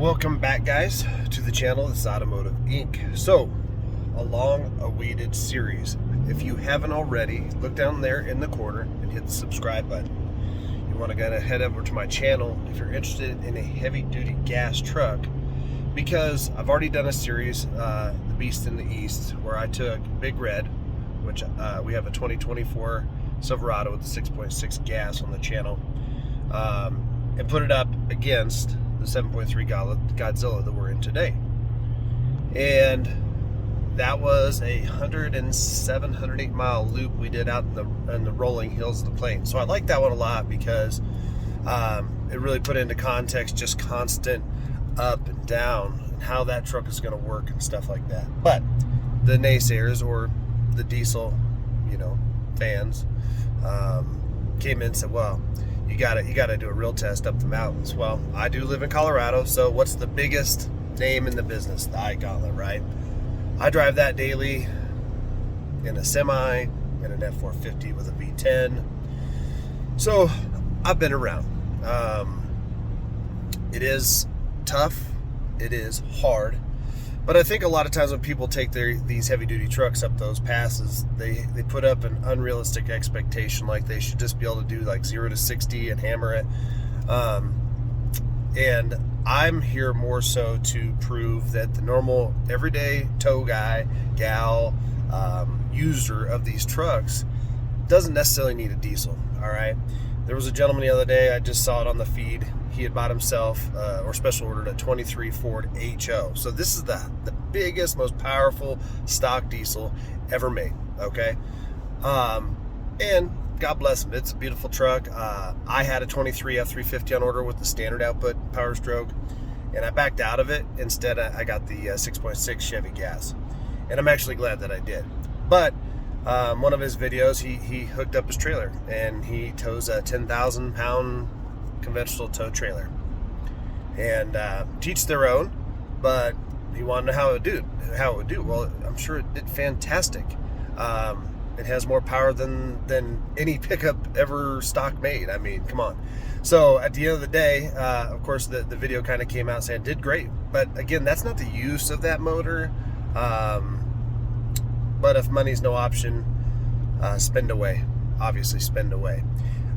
Welcome back, guys, to the channel. This is Automotive Inc. So, a long-awaited series. If you haven't already, look down there in the corner and hit the subscribe button. You want to go head over to my channel if you're interested in a heavy-duty gas truck, because I've already done a series, The Beast in the East, where I took Big Red, which we have a 2024 Silverado with the 6.6 gas on the channel, and put it up against the 7.3 Godzilla that we're in today. And that was a 107-108 mile loop we did out in the rolling hills of the plain. So I like that one a lot because it really put into context just constant up and down and how that truck is going to work and stuff like that. But the naysayers, or the diesel, fans, came in and said, well, you gotta do a real test up the mountains. Well, I do live in Colorado, so what's the biggest name in the business? The I.K.E, right? I drive that daily in a semi, in an F-450 with a V10. So I've been around. It is tough. It is hard. But I think a lot of times when people take these heavy-duty trucks up those passes, they put up an unrealistic expectation, like they should just be able to do like 0 to 60 and hammer it. And I'm here more so to prove that the normal, everyday tow guy, gal, user of these trucks doesn't necessarily need a diesel, all right? There was a gentleman the other day, I just saw it on the feed. He had bought himself, or special ordered, a 23 Ford HO. So this is the biggest, most powerful stock diesel ever made, okay? And God bless him, it's a beautiful truck. I had a 23 F-350 on order with the standard output power stroke, and I backed out of it. Instead, I got the 6.6 Chevy gas, and I'm actually glad that I did. But one of his videos, he hooked up his trailer, and he tows a 10,000 pound conventional tow trailer, and teach their own, but he wanted to know how it would do. Well, I'm sure it did fantastic. It has more power than any pickup ever stock made. I mean, come on. So at the end of the day, of course, the video kind of came out saying it did great, but again, that's not the use of that motor. But if money's no option, spend away. Obviously, spend away.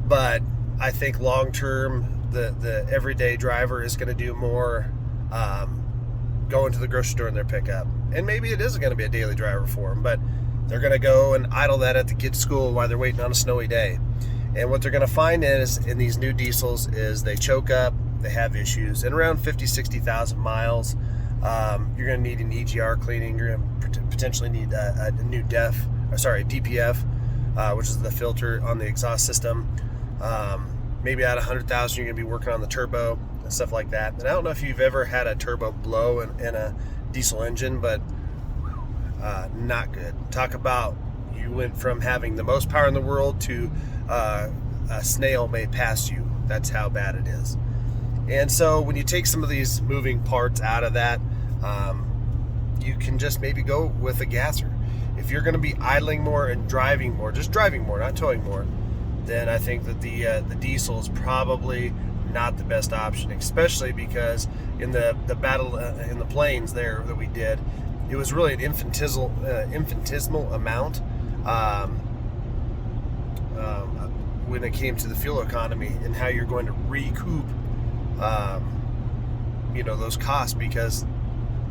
But I think long term, the everyday driver is going to do more going to the grocery store in their pickup. And maybe it isn't going to be a daily driver for them, but they're going to go and idle that at the kids' school while they're waiting on a snowy day. And what they're going to find is, in these new diesels, is they choke up, they have issues. And around 50-60,000 miles, you're going to need an EGR cleaning. You're going to potentially need a new DPF, which is the filter on the exhaust system. Maybe at 100,000, you're going to be working on the turbo and stuff like that. And I don't know if you've ever had a turbo blow in a diesel engine, but not good. Talk about, you went from having the most power in the world to a snail may pass you. That's how bad it is. And so when you take some of these moving parts out of that, you can just maybe go with a gasser. If you're going to be idling more and driving more, just driving more, not towing more, then I think that the diesel is probably not the best option, especially because in the battle in the plains there that we did, it was really an infinitesimal amount when it came to the fuel economy and how you're going to recoup those costs, because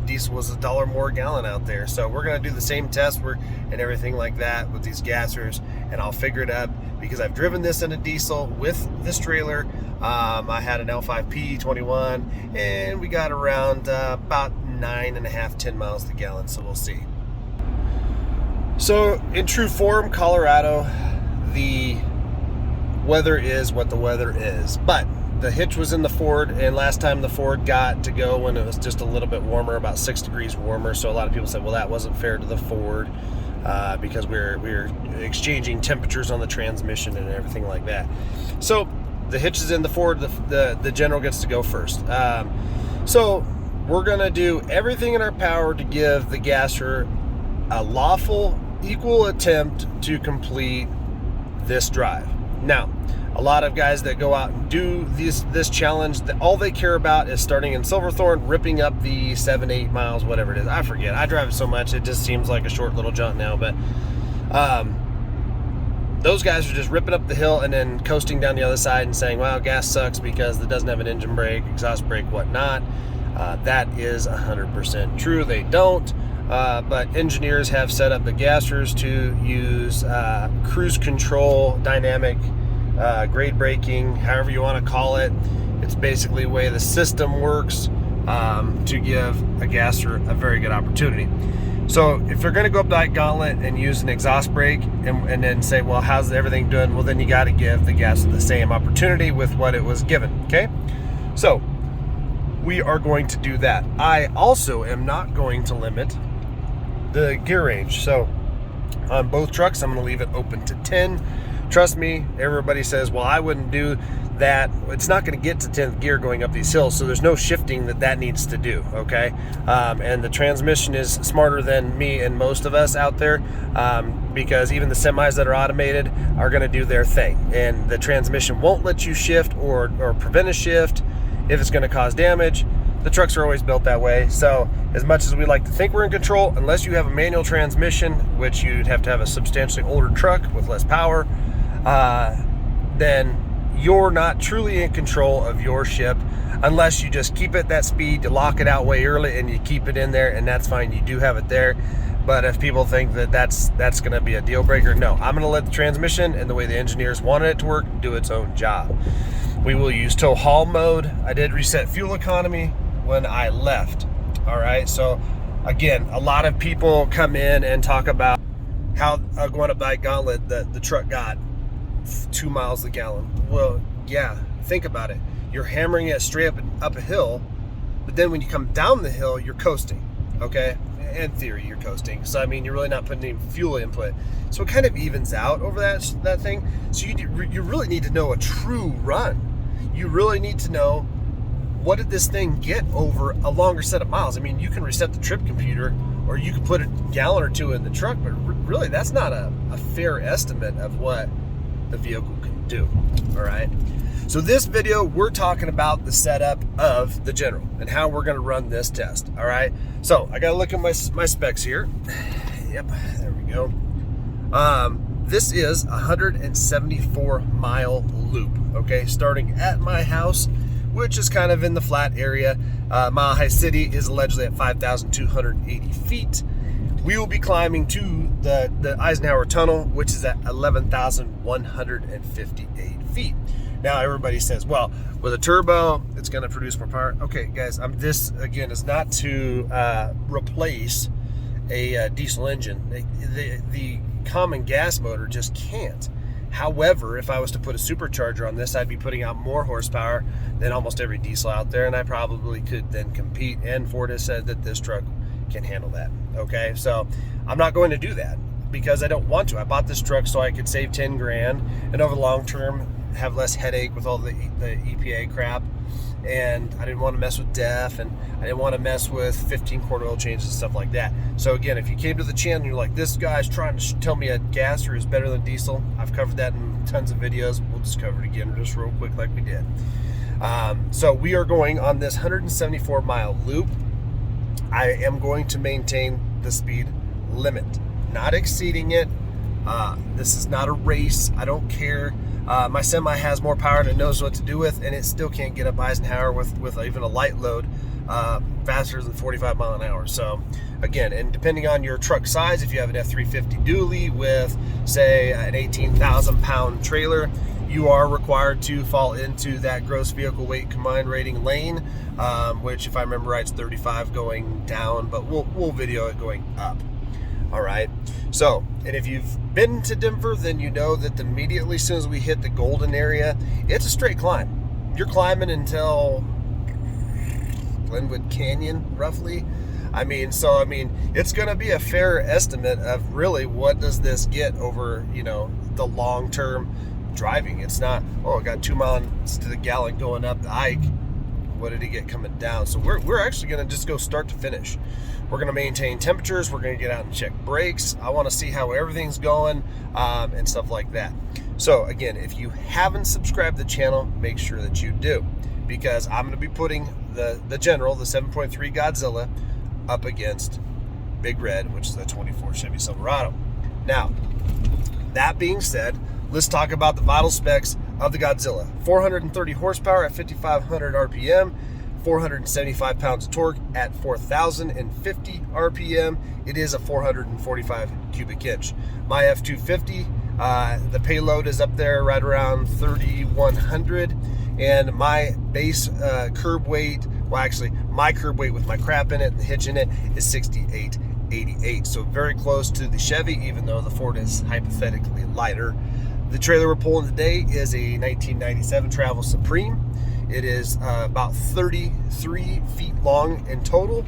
diesel was $1 more a gallon out there. So we're going to do the same test and everything like that with these gassers, and I'll figure it out because I've driven this in a diesel with this trailer. I had an L5P 21, and we got around about 9.5, 10 miles to gallon, so we'll see. So in true form, Colorado, the weather is what the weather is, but the hitch was in the Ford, and last time the Ford got to go when it was just a little bit warmer, about 6 degrees warmer. So a lot of people said, well, that wasn't fair to the Ford because we were exchanging temperatures on the transmission and everything like that. So the hitch is in the Ford, the General gets to go first. So we're gonna do everything in our power to give the gasser a lawful, equal attempt to complete this drive. Now, a lot of guys that go out and do this challenge, all they care about is starting in Silverthorne, ripping up the 7-8 miles, whatever it is. I forget. I drive it so much, it just seems like a short little jaunt now. But those guys are just ripping up the hill and then coasting down the other side and saying, well, gas sucks because it doesn't have an engine brake, exhaust brake, whatnot. That is 100% true. They don't. But engineers have set up the gassers to use cruise control, dynamic grade braking, however you want to call it. It's basically the way the system works to give a gasser a very good opportunity. So if you're going to go up that gauntlet and use an exhaust brake and then say, well, how's everything doing? Well, then you got to give the gasser the same opportunity with what it was given. Okay, so we are going to do that. I also am not going to limit the gear range. So on both trucks, I'm going to leave it open to 10. Trust me, everybody says, well, I wouldn't do that. It's not going to get to 10th gear going up these hills, so there's no shifting that needs to do, okay? And the transmission is smarter than me and most of us out there, because even the semis that are automated are going to do their thing. And the transmission won't let you shift or prevent a shift if it's going to cause damage. The trucks are always built that way. So as much as we like to think we're in control, unless you have a manual transmission, which you'd have to have a substantially older truck with less power, then you're not truly in control of your ship unless you just keep it that speed, you lock it out way early and you keep it in there, and that's fine. You do have it there. But if people think that that's going to be a deal breaker, no, I'm going to let the transmission and the way the engineers wanted it to work do its own job. We will use tow haul mode. I did reset fuel economy when I left. All right, so again, a lot of people come in and talk about how going up that gauntlet, the truck got 2 miles a gallon. Well, yeah, think about it. You're hammering it straight up a hill, but then when you come down the hill, you're coasting, okay? In theory, you're coasting. So, I mean, you're really not putting any fuel input. So it kind of evens out over that thing. So you really need to know a true run. You really need to know, what did this thing get over a longer set of miles? I mean, you can reset the trip computer, or you can put a gallon or two in the truck, but really that's not a fair estimate of what the vehicle can do. All right, so this video, we're talking about the setup of the General and how we're going to run this test. All right, so I got to look at my specs here. Yep, there we go. This is a 174 mile loop, okay, starting at my house, which is kind of in the flat area. Mile High City is allegedly at 5,280 feet. We will be climbing to the Eisenhower Tunnel, which is at 11,158 feet. Now everybody says, well, with a turbo, it's going to produce more power. Okay, guys, this again is not to replace a diesel engine. The common gas motor just can't. However, if I was to put a supercharger on this, I'd be putting out more horsepower than almost every diesel out there, and I probably could then compete. And Ford has said that this truck can handle that. Okay, so I'm not going to do that because I don't want to. I bought this truck so I could save 10 grand and over the long term have less headache with all the EPA crap. And I didn't want to mess with DEF, and I didn't want to mess with 15-quart oil changes and stuff like that. So again, if you came to the channel and you're like, this guy's trying to tell me a gasser is better than diesel, I've covered that in tons of videos. We'll just cover it again just real quick like we did. So we are going on this 174 mile loop. I am going to maintain the speed limit, not exceeding it. This is not a race. I don't care. My semi has more power and it knows what to do with, and it still can't get up Eisenhower with even a light load faster than 45 mile an hour. So again, and depending on your truck size, if you have an F-350 dually with, say, an 18,000 pound trailer, you are required to fall into that gross vehicle weight combined rating lane, which, if I remember right, is 35 going down, but we'll video it going up. All right, so, and if you've been to Denver, then you know that immediately as soon as we hit the Golden area, it's a straight climb. You're climbing until Glenwood Canyon, roughly. I mean, it's going to be a fair estimate of really what does this get over, the long-term driving. It's not, oh, I got 2 miles to the gallon going up the I.K.E. what did he get coming down. So we're actually going to just go start to finish. We're going to maintain temperatures. We're going to get out and check brakes. I want to see how everything's going and stuff like that. So again, if you haven't subscribed to the channel, make sure that you do, because I'm going to be putting the General, the 7.3 Godzilla, up against Big Red, which is the 24 Chevy Silverado. Now, that being said, let's talk about the vital specs of the Godzilla. 430 horsepower at 5,500 RPM, 475 pounds of torque at 4,050 RPM. It is a 445 cubic inch. My F-250, the payload is up there right around 3,100, and my base curb weight, well actually my curb weight with my crap in it and the hitch in it, is 6888. So very close to the Chevy, even though the Ford is hypothetically lighter. The trailer we're pulling today is a 1997 Travel Supreme. It is about 33 feet long in total,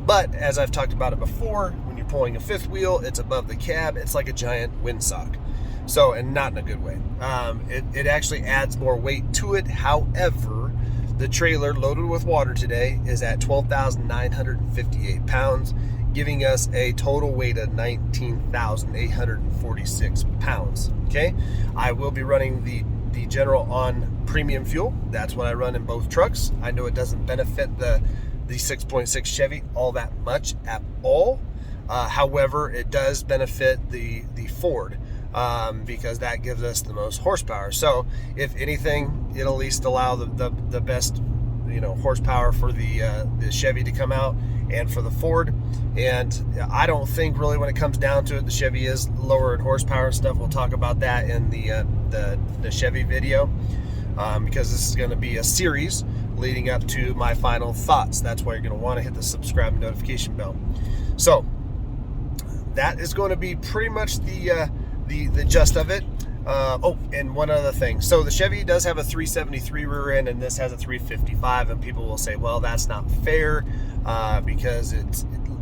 but as I've talked about it before, when you're pulling a fifth wheel, it's above the cab. It's like a giant windsock. So, and not in a good way. It actually adds more weight to it. However, the trailer loaded with water today is at 12,958 pounds, giving us a total weight of 19,846 pounds. Okay, I will be running the General on premium fuel. That's what I run in both trucks. I know it doesn't benefit the 6.6 Chevy all that much at all. However, it does benefit the Ford because that gives us the most horsepower. So if anything, it'll at least allow the best, you know, horsepower for the Chevy to come out and for the Ford. And I don't think really, when it comes down to it, the Chevy is lower in horsepower and stuff. We'll talk about that in the Chevy video, because this is going to be a series leading up to my final thoughts. That's why you're going to want to hit the subscribe and notification bell. So that is going to be pretty much the gist of it. Oh, and one other thing. So the Chevy does have a 373 rear end, and this has a 355, and people will say, well, that's not fair, because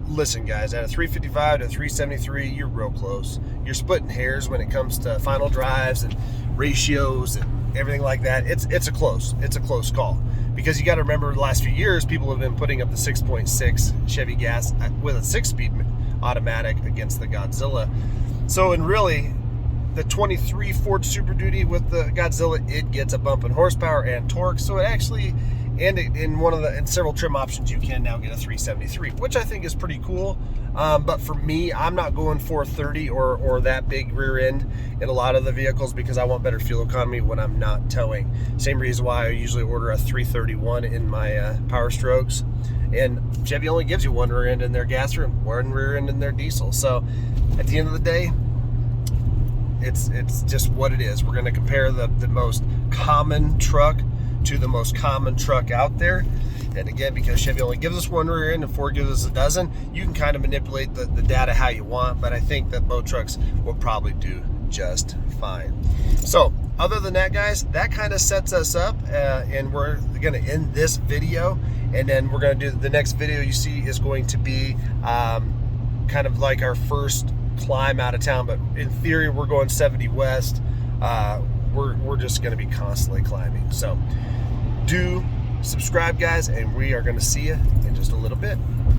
listen guys, at a 355 to a 373, you're real close. You're splitting hairs when it comes to final drives and ratios and everything like that. It's a close call, because you got to remember the last few years, people have been putting up the 6.6 Chevy gas with a 6-speed automatic against the Godzilla. So, and really, the 23 Ford Super Duty with the Godzilla, it gets a bump in horsepower and torque. So it actually, and in several trim options, you can now get a 373, which I think is pretty cool. But for me, I'm not going 430 or that big rear end in a lot of the vehicles, because I want better fuel economy when I'm not towing. Same reason why I usually order a 331 in my Power Strokes. And Chevy only gives you one rear end in their gas and one rear end in their diesel. So at the end of the day, it's just what it is. We're going to compare the most common truck to the most common truck out there. And again, because Chevy only gives us one rear end and Ford gives us a dozen, you can kind of manipulate the data how you want, but I think that both trucks will probably do just fine. So other than that, guys, that kind of sets us up, and we're going to end this video, and then we're going to do the next video you see is going to be kind of like our first climb out of town, but in theory we're going 70 west. We're just going to be constantly climbing. So do subscribe, guys, and we are going to see you in just a little bit.